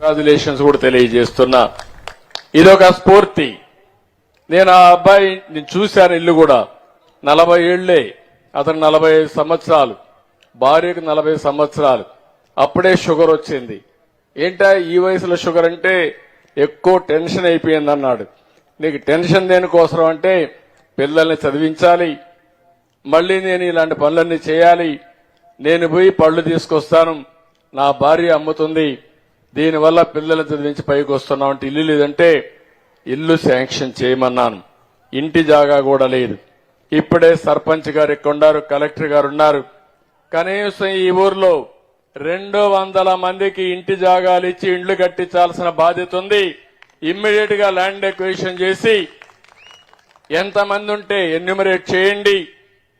Congratulations కూడా తెలియజేస్తున్నా. ఇదొక స్ఫూర్తి. నేను ఆ అబ్బాయి చూశాను, ఇల్లు కూడా 40 ఏళ్లే, అతను 45 సంవత్సరాలు, భార్యకు 40 సంవత్సరాలు. అప్పుడే షుగర్ వచ్చింది. ఏంటా ఈ వయసులో షుగర్ అంటే ఎక్కువ టెన్షన్ అయిపోయింది అన్నాడు. నీకు టెన్షన్ దేనికోసం అంటే పిల్లల్ని చదివించాలి, మళ్లీ నేను ఇలాంటి పనులన్నీ చేయాలి, నేను పోయి పళ్ళు తీసుకొస్తాను, నా భార్య అమ్ముతుంది, దీనివల్ల పిల్లల్ని చదివించి పైకి వస్తున్నాం అంటే ఇల్లు లేదంటే ఇల్లు శాంక్షన్ చేయమన్నాను. ఇంటి జాగా కూడా లేదు. ఇప్పుడే సర్పంచ్ గారు ఇక్కడ ఉన్నారు, కలెక్టర్ గారు ఉన్నారు. కనీసం ఈ ఊర్లో 200 మందికి ఇంటి జాగాలు ఇచ్చి ఇండ్లు కట్టించాల్సిన బాధ్యత ఉంది. ఇమ్మీడియట్ గా ల్యాండ్ ఎక్విజిషన్ చేసి ఎంతమంది ఉంటే ఎన్యూమరేట్ చేయండి,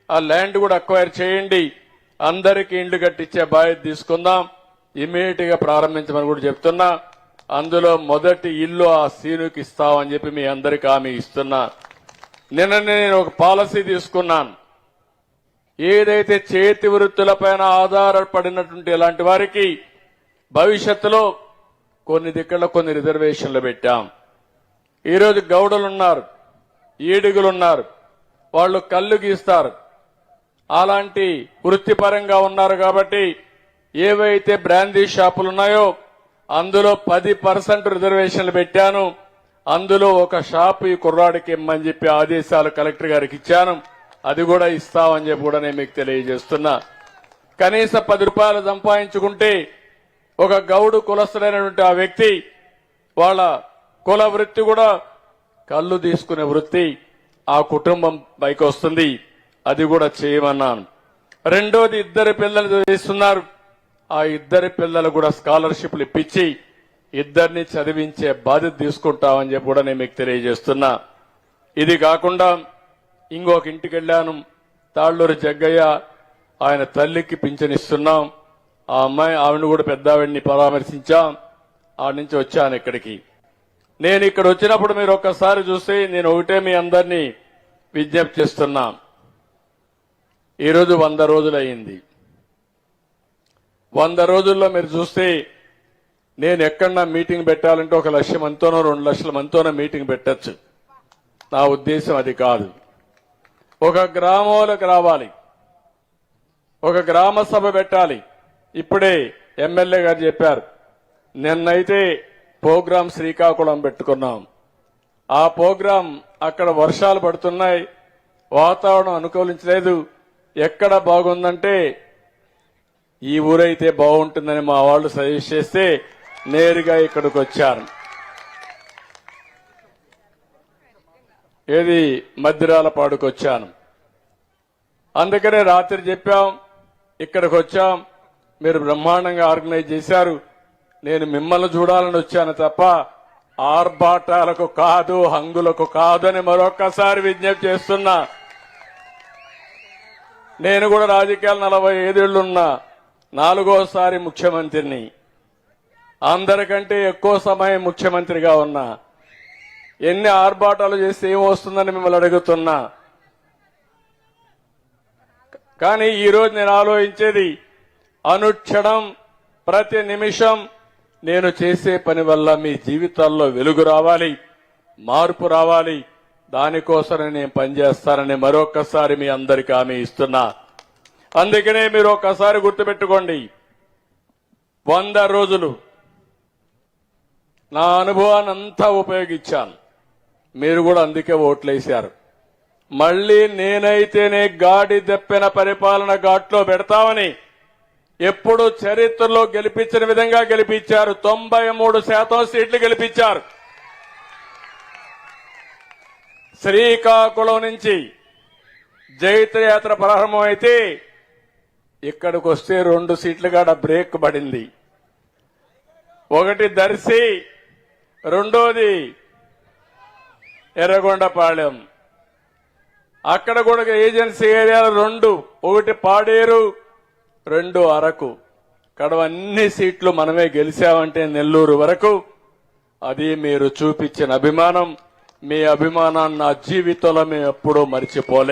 ఆ ల్యాండ్ కూడా అక్వైర్ చేయండి, అందరికీ ఇండ్లు కట్టించే బాధ్యత తీసుకుందాం. ఇమ్మీడియట్ గా ప్రారంభించమని కూడా చెప్తున్నా. అందులో మొదటి ఇల్లు ఆ సీనుకి ఇస్తామని చెప్పి మీ అందరికీ హామీ ఇస్తున్నా. నిన్న నేను ఒక పాలసీ తీసుకున్నాను. ఏదైతే చేతి వృత్తులపైన ఆధారపడినటువంటి ఇలాంటి వారికి భవిష్యత్తులో కొన్ని దిక్కుల్లో కొన్ని రిజర్వేషన్లు పెట్టాం. ఈరోజు గౌడలున్నారు, ఈడుగులున్నారు, వాళ్ళు కళ్ళు గీస్తారు, అలాంటి వృత్తిపరంగా ఉన్నారు. కాబట్టి ఏవైతే బ్రాందీ షాపులు ఉన్నాయో అందులో 10% రిజర్వేషన్లు పెట్టాను. అందులో ఒక షాపు ఈ కుర్రాడికి ఇమ్మని చెప్పి ఆదేశాలు కలెక్టర్ గారికి ఇచ్చాను. అది కూడా ఇస్తామని చెప్పి కూడా నేను మీకు తెలియజేస్తున్నా. కనీసం 10 రూపాయలు సంపాదించుకుంటే ఒక గౌడు కులస్తుడైనటువంటి ఆ వ్యక్తి వాళ్ళ కుల వృత్తి కూడా కళ్ళు తీసుకునే వృత్తి ఆ కుటుంబం పైకి వస్తుంది. అది కూడా చేయమన్నాను. రెండోది, 2 పిల్లలు చదివిస్తున్నారు. ఆ 2 పిల్లలు కూడా స్కాలర్షిప్లు ఇప్పించి 2 చదివించే బాధ్యత తీసుకుంటామని చెప్పి కూడా నేను మీకు తెలియజేస్తున్నా. ఇది కాకుండా ఇంకొక ఇంటికి వెళ్ళాను, తాళ్లూరు జగ్గయ్య, ఆయన తల్లికి పింఛనిస్తున్నాం. ఆ అమ్మాయి ఆవిడ కూడా పెద్ద ఆవిడ్ని పరామర్శించాం. ఆడి నుంచి వచ్చాను ఇక్కడికి. నేను ఇక్కడ వచ్చినప్పుడు మీరు ఒక్కసారి చూస్తే నేను ఒకటే మీ అందరినీ విజ్ఞప్తి చేస్తున్నా. ఈరోజు 100 రోజులు అయింది. 100 రోజుల్లో మీరు చూస్తే నేను ఎక్కడన్నా మీటింగ్ పెట్టాలంటే 1 లక్ష మందితోనో 2 లక్షల మందితోనో మీటింగ్ పెట్టచ్చు. నా ఉద్దేశం అది కాదు. ఒక గ్రామంలోకి రావాలి, ఒక గ్రామ సభ పెట్టాలి. ఇప్పుడే ఎమ్మెల్యే గారు చెప్పారు, నిన్నైతే ప్రోగ్రాం శ్రీకాకుళం పెట్టుకున్నాం. ఆ ప్రోగ్రాం అక్కడ వర్షాలు పడుతున్నాయి, వాతావరణం అనుకూలించలేదు. ఎక్కడ బాగుందంటే ఈ ఊరైతే బాగుంటుందని మా వాళ్ళు సజెస్ట్ చేస్తే నేరుగా ఇక్కడికి వచ్చారు. ఏది మద్దిరాలపాడుకు వచ్చాను. అందుకనే రాత్రి చెప్పాం, ఇక్కడికి వచ్చాం, మీరు బ్రహ్మాండంగా ఆర్గనైజ్ చేశారు. నేను మిమ్మల్ని చూడాలని వచ్చాను తప్ప ఆర్భాటాలకు కాదు, హంగులకు కాదు అని మరొక్కసారి విజ్ఞప్తి చేస్తున్నా. నేను కూడా రాజకీయాలు 45 ఏళ్లున్నా, 4వసారి ముఖ్యమంత్రిని, అందరికంటే ఎక్కువ సమయం ముఖ్యమంత్రిగా ఉన్నా. ఎన్ని ఆర్భాటాలు చేస్తే ఏమొస్తుందని మిమ్మల్ని అడుగుతున్నా. కానీ ఈరోజు నేను ఆలోచించేది, అనుక్షణం ప్రతి నిమిషం నేను చేసే పని వల్ల మీ జీవితాల్లో వెలుగు రావాలి, మార్పు రావాలి. దానికోసమే నేను పనిచేస్తానని మరొకసారి మీ అందరికీ హామీ ఇస్తున్నా. అందుకనే మీరు ఒక్కసారి గుర్తుపెట్టుకోండి, 100 రోజులు నా అనుభవాన్ని అంతా ఉపయోగించాను. మీరు కూడా అందుకే ఓట్లేశారు. మళ్లీ నేనైతేనే గాడి దప్పిన పరిపాలన ఘాట్లో పెడతామని ఎప్పుడు చరిత్రలో గెలిపించిన విధంగా గెలిపించారు. 93% సీట్లు గెలిపించారు. శ్రీకాకుళం నుంచి జైత్రయాత్ర ప్రారంభమైతే ఇక్కడికి వస్తే 2 సీట్లు కాడ బ్రేక్ పడింది. ఒకటి దర్శి, రెండోది ఎర్రగొండపాలెం. అక్కడ కూడా ఏజెన్సీ ఏరియాలు 2, ఒకటి పాడేరు, 2 అరకు. కడవ అన్ని సీట్లు మనమే గెలిచామంటే నెల్లూరు వరకు. అది మీరు చూపించిన అభిమానం. మీ అభిమానాన్ని నా జీవితంలో మేము ఎప్పుడూ మర్చిపోలే.